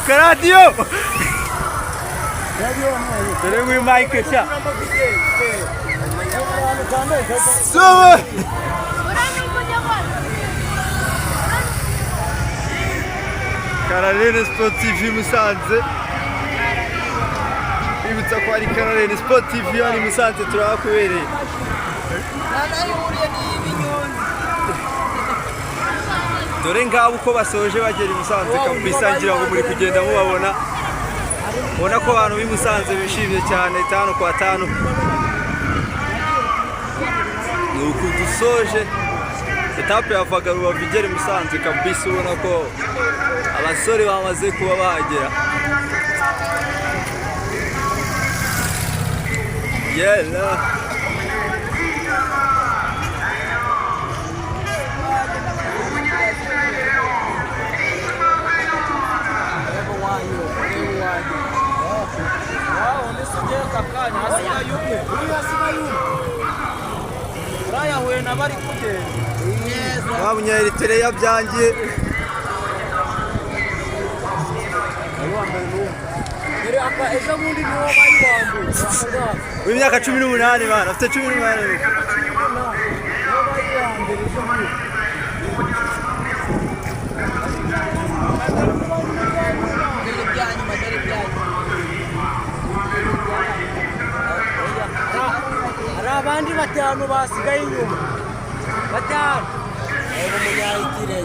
Radio! Dore we Mike cha. Soma. CralleneSport TV Musanze. Ibutsa ko ari CralleneSport TV ari Musanze turakubereye. Dore ngabo uko basoje bagera i Musanze kabisa ngira ngo muri kugenda mubabona. Ubona ko abantu b'i Musanze bishimye cyane 5 kwa 5. Nuko dusoje etape yavaga rubavigere Musanze kabisa ubona ko abasore bamaze kuba bahagera. Yella Wabunya Eritrea yabyangiye w'imyaka 18 bana afite 18 abandi batanu basigaye inyuma batanu umunya itire